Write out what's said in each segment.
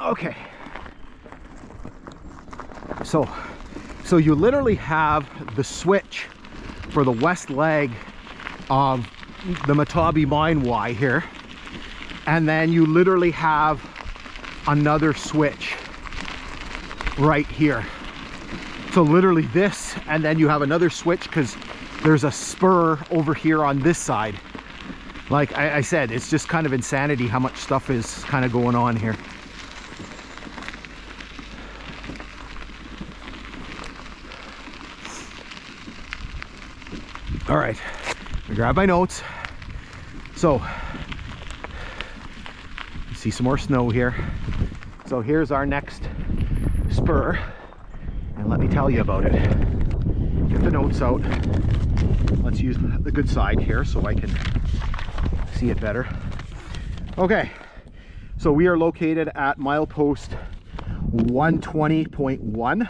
Okay. So you literally have the switch for the west leg of the Mattabi Mine Y here. And then you literally have another switch right here. So literally this, and then you have another switch because there's a spur over here on this side. Like I said, it's just kind of insanity how much stuff is kind of going on here. All right, I grab my notes. So, you see some more snow here. So here's our next spur, and let me tell you about it. Get the notes out. Let's use the good side here so I can see it better. Okay, so we are located at milepost 120.1.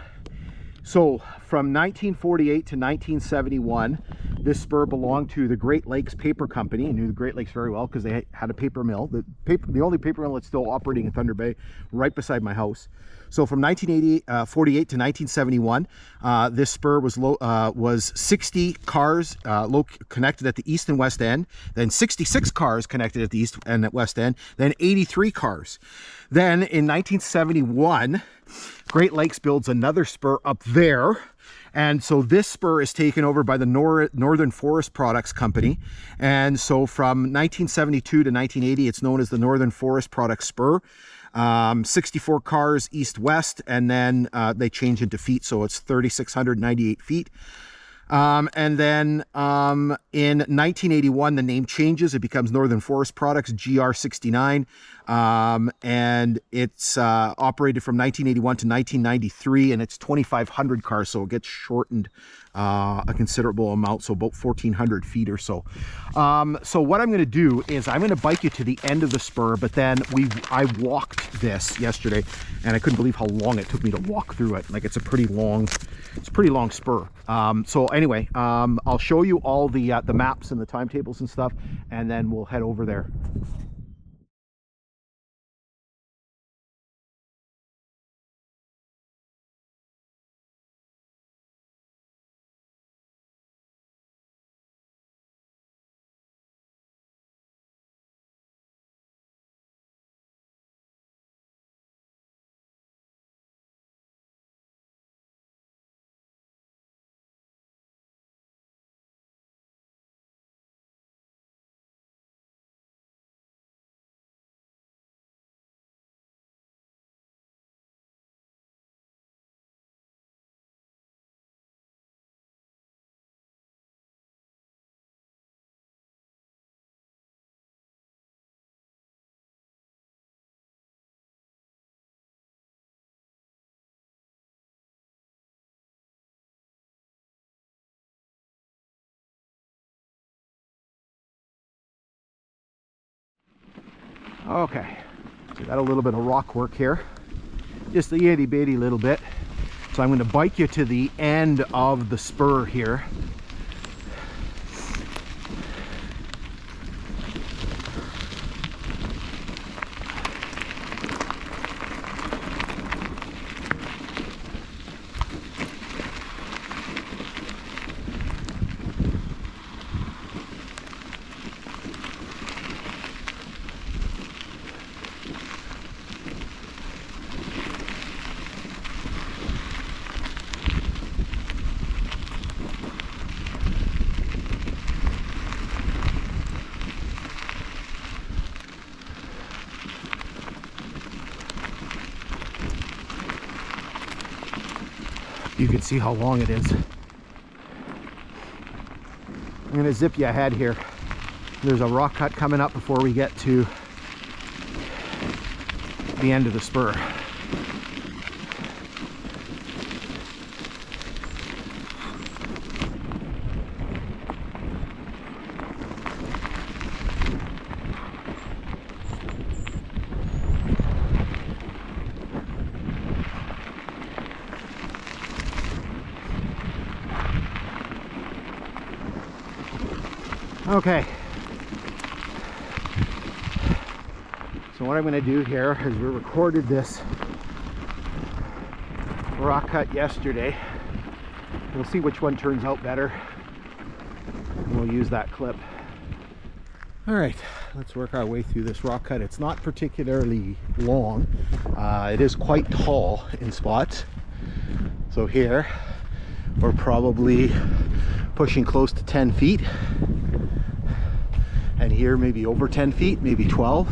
So from 1948 to 1971, this spur belonged to the Great Lakes Paper Company. I knew the Great Lakes very well because they had a paper mill. The only paper mill that's still operating in Thunder Bay, right beside my house. So from 1948 to 1971, this spur was 60 cars connected at the east and west end, then 66 cars connected at the east and west end, then 83 cars. Then in 1971, Great Lakes builds another spur up there. And so this spur is taken over by the Northern Forest Products Company. And so from 1972 to 1980, it's known as the Northern Forest Products Spur. 64 cars east-west, and then they change into feet, so it's 3,698 feet. And then in 1981, the name changes. It becomes Northern Forest Products, GR69. And it's operated from 1981 to 1993, and it's 2,500 cars, so it gets shortened a considerable amount, so about 1,400 feet or so. So what I'm going to do is I'm going to bike you to the end of the spur, but then I walked this yesterday, and I couldn't believe how long it took me to walk through it. Like, it's a pretty long spur. So anyway, I'll show you all the maps and the timetables and stuff, and then we'll head over there. Okay, so got a little bit of rock work here, just a itty bitty little bit. So I'm going to bike you to the end of the spur here. You can see how long it is. I'm going to zip you ahead here. There's a rock cut coming up before we get to the end of the spur. Okay, so So what I'm going to do here is we recorded this rock cut yesterday. We'll see which one turns out better, and we'll use that clip. All right, let's work our way through this rock cut. It's not particularly long. It is quite tall in spots. So here we're probably pushing close to 10 feet, and here maybe over 10 feet, maybe 12.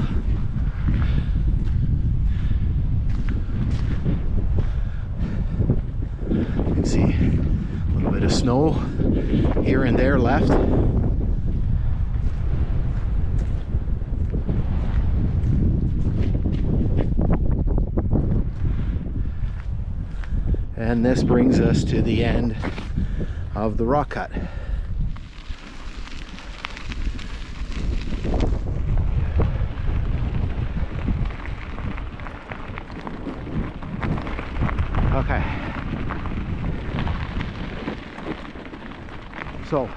You can see a little bit of snow here and there left. And this brings us to the end of the rock cut. Okay. So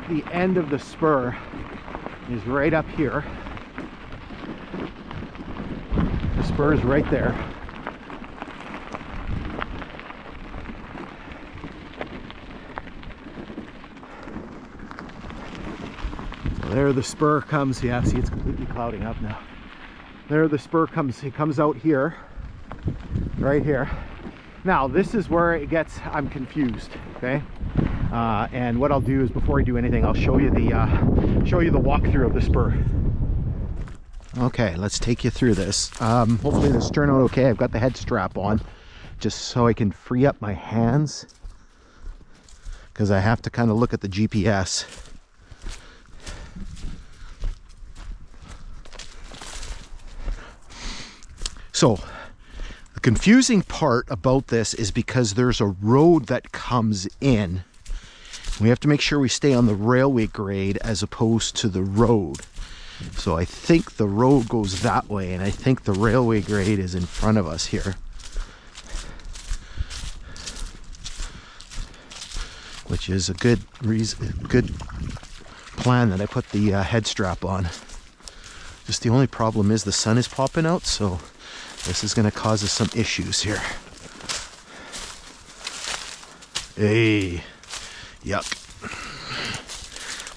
the end of the spur is right up here. The spur is right there. There the spur comes. Yeah, see, it's completely clouding up now. There the spur comes. It comes out here, right here. Now this is where it gets, I'm confused. Okay, and what I'll do is, before I do anything, I'll show you the walkthrough of the spur. Okay, let's take you through this. Hopefully this turned out okay. I've got the head strap on, just so I can free up my hands, because I have to kind of look at the GPS. So the confusing part about this is because there's a road that comes in. We have to make sure we stay on the railway grade as opposed to the road. So I think the road goes that way, and I think the railway grade is in front of us here. Which is a good reason, good plan that I put the head strap on. Just the only problem is the sun is popping out, so this is going to cause us some issues here. Hey, yuck.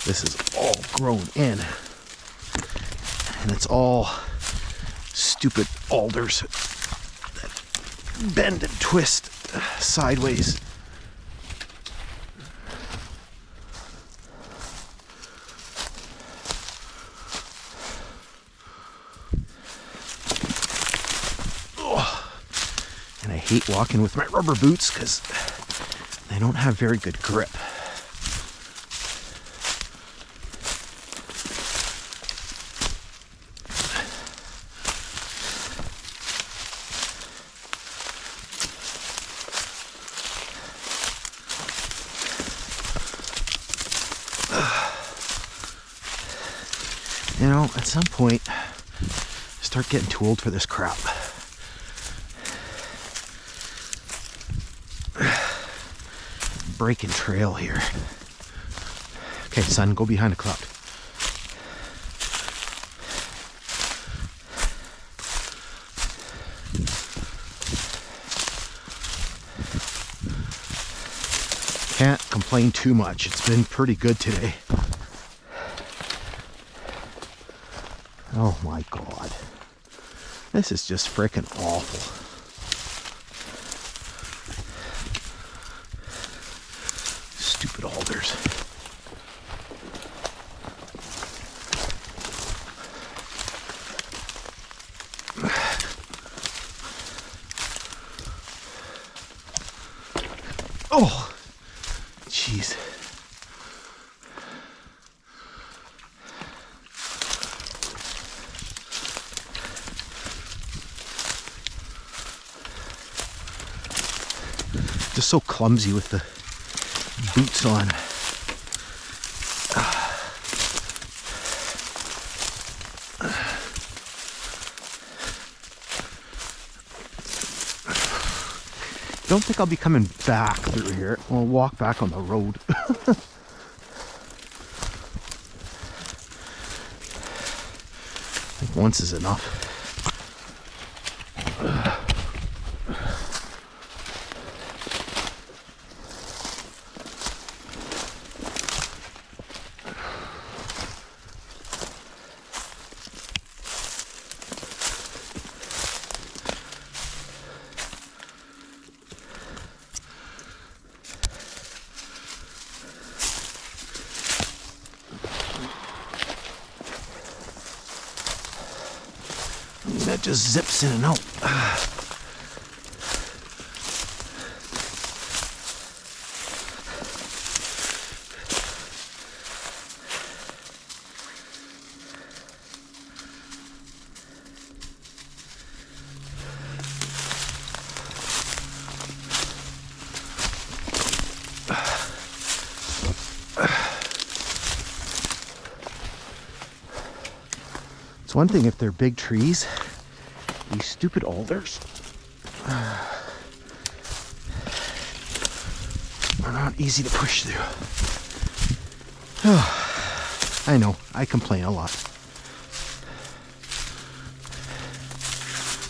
This is all grown in. And it's all stupid alders that bend and twist sideways. And I hate walking with my rubber boots because they don't have very good grip. You know, at some point, I start getting too old for this crap. Breaking trail here. Okay, son, go behind a cloud. Can't complain too much. It's been pretty good today. Oh my God. This is just freaking awful. Stupid alders. Oh, jeez. Just so clumsy with the boots on. Don't think I'll be coming back through here. We'll walk back on the road. I think once is enough. just zips in and out. It's one thing if they're big trees. These stupid alders are not easy to push through. Oh, I know, I complain a lot.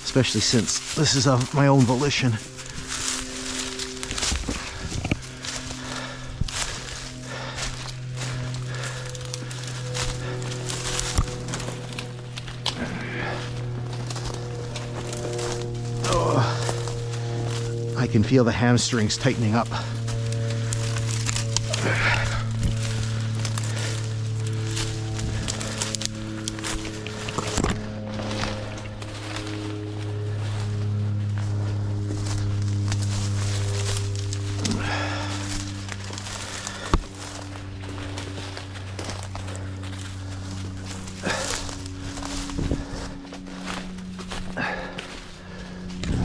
Especially since this is of my own volition. I can feel the hamstrings tightening up.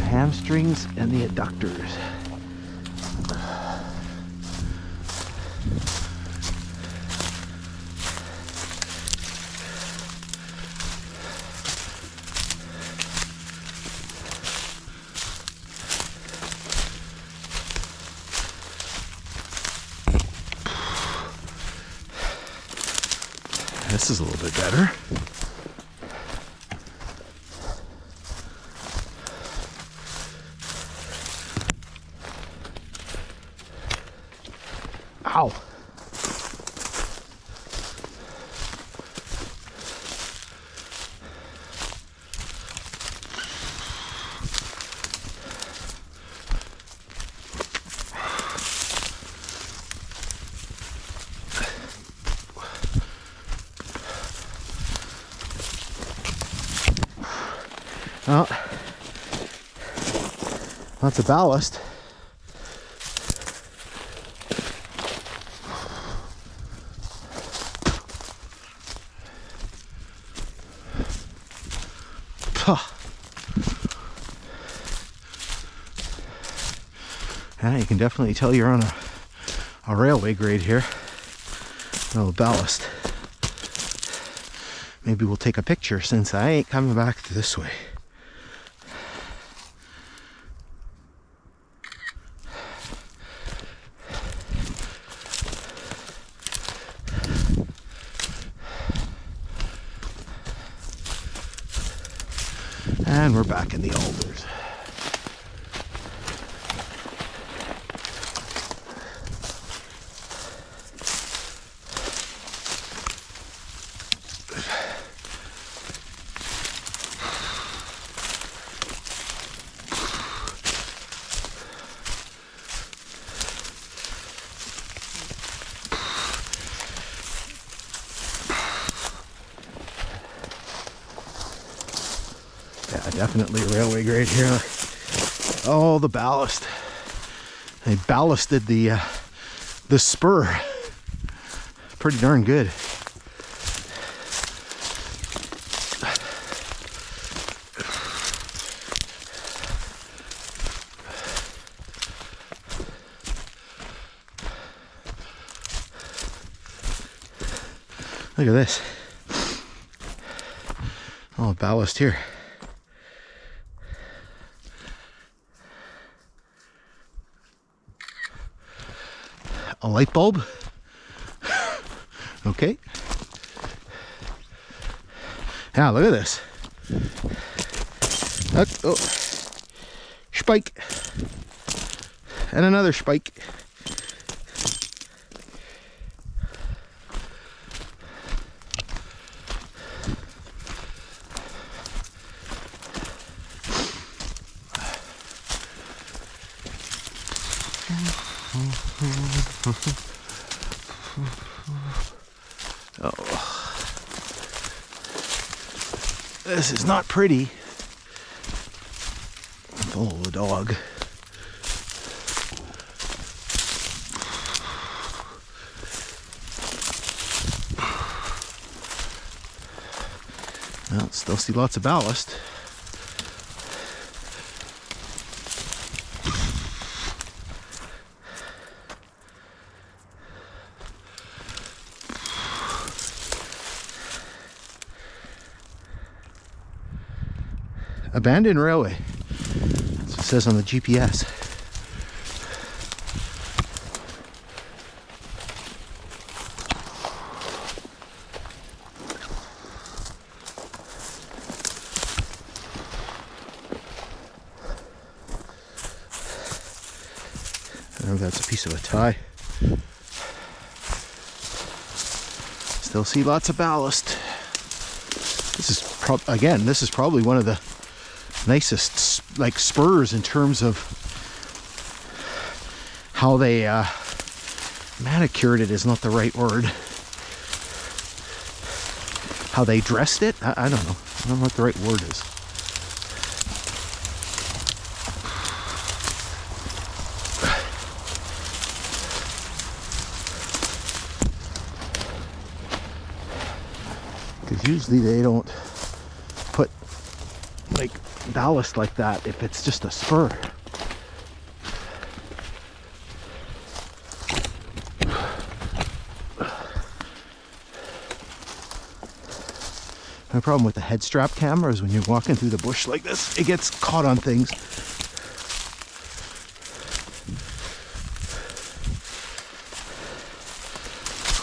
Hamstrings and the adductors. This is a little bit better. Ow. Well, lots of ballast. Yeah, you can definitely tell you're on a railway grade here. Oh, ballast. Maybe we'll take a picture since I ain't coming back this way. And we're back in the alders. Yeah, definitely railway grade here. Oh, the ballast. They ballasted the spur. Pretty darn good. Look at this. All the ballast here. A light bulb. Okay. Now look at this. Oh, spike. And another spike. Oh, this is not pretty. Follow the dog. Well, still see lots of ballast. Abandoned railway. That's what it says on the GPS. I know that's a piece of a tie. Still see lots of ballast. This is again, this is probably one of the nicest like spurs in terms of how they manicured it is not the right word. How they dressed it? I don't know. I don't know what the right word is. Because usually they don't put like ballast like that if it's just a spur. My problem with the head strap camera is when you're walking through the bush like this, it gets caught on things.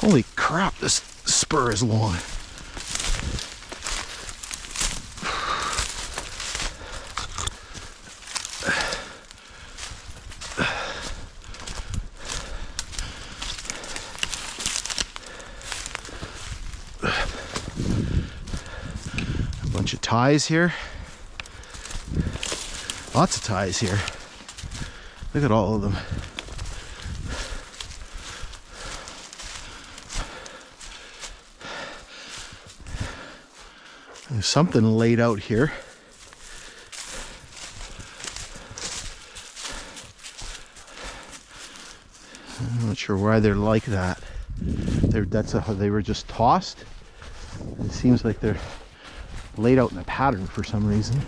Holy crap, this spur is long. Bunch of ties here. Lots of ties here. Look at all of them. There's something laid out here. I'm not sure why they're like that. They were just tossed. It seems like they're laid out in a pattern for some reason.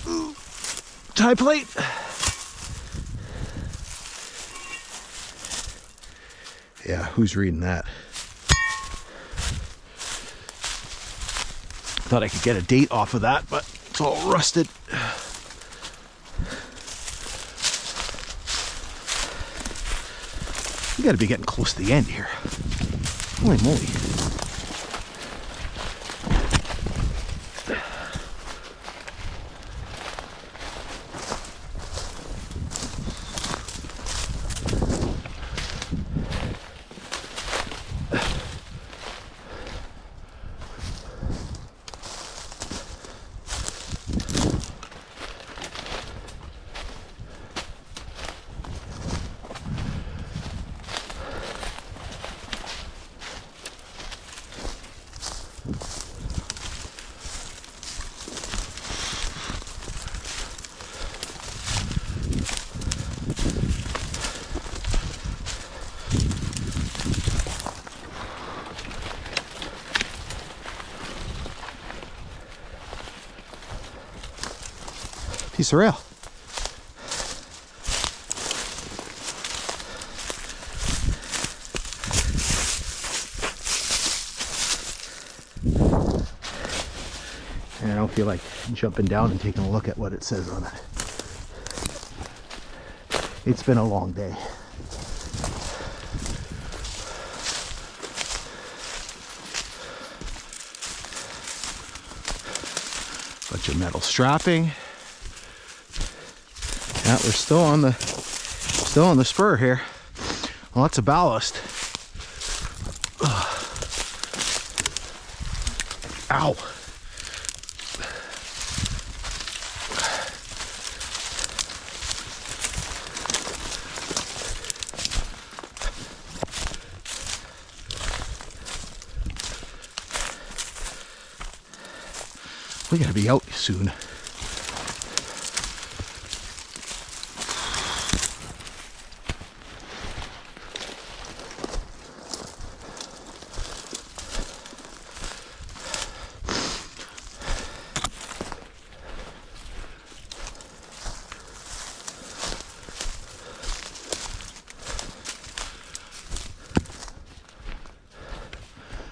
Ooh, tie plate. Yeah, who's reading that? Thought I could get a date off of that, but it's all rusted. We gotta be getting close to the end here. Holy moly. Piece of rail. And I don't feel like jumping down and taking a look at what it says on it. It's been a long day. Bunch of metal strapping. Yeah, we're still on the spur here. Lots of ballast. Ugh. Ow. We gotta be out soon.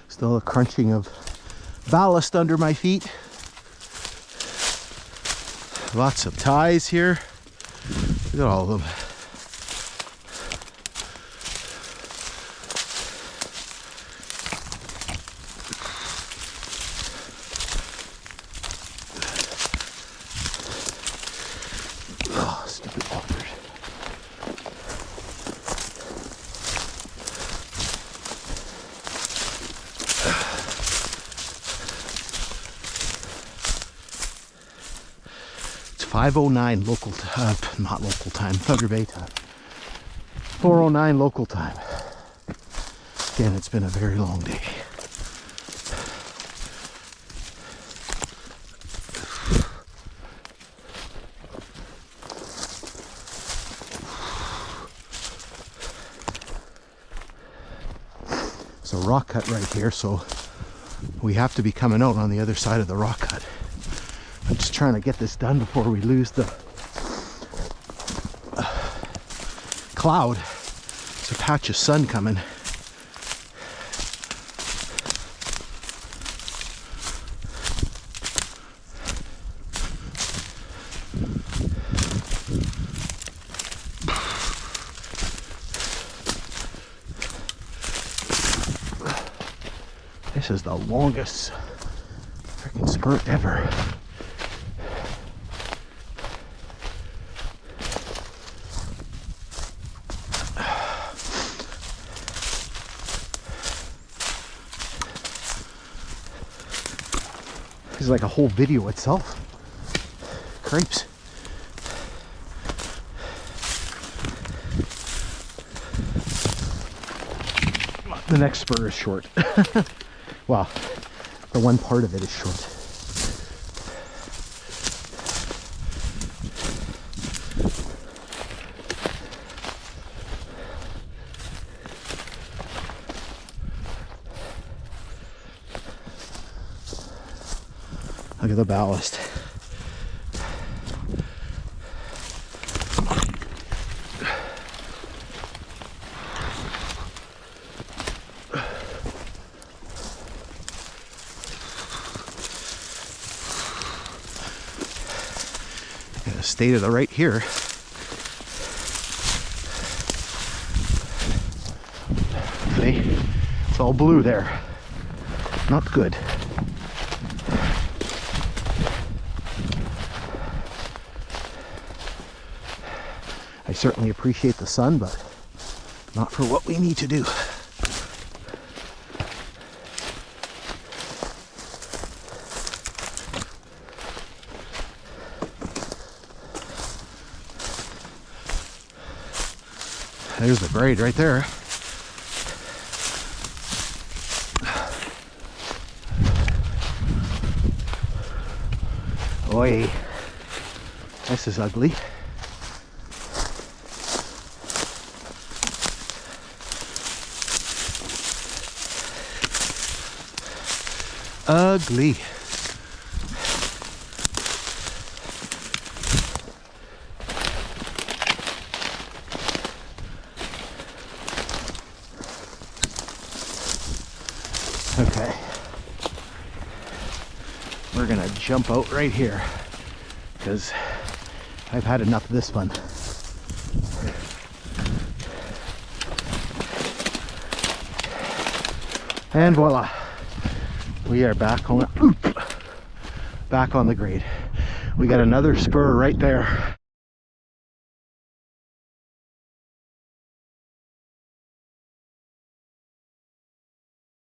Still a crunching of ballast under my feet. Lots of ties here. Look at all of them. Oh, stupid walkers. It's 5:09 local time, not local time, Thunder Bay time. 4:09 local time. Again, it's been a very long day. It's a rock cut right here, so we have to be coming out on the other side of the rock cut. I'm just trying to get this done before we lose the cloud. There's a patch of sun coming. This is the longest freaking spurt ever. This is like a whole video itself. Crepes. The next spur is short. Well, the one part of it is short. Look at the ballast. Stay to the right here. See? It's all blue there. Not good. I certainly appreciate the sun, but not for what we need to do. There's the grade right there. Oi, this is ugly. Ugly. Okay, we're gonna jump out right here because I've had enough of this one. And voila, we are back on the grade. We got another spur right there.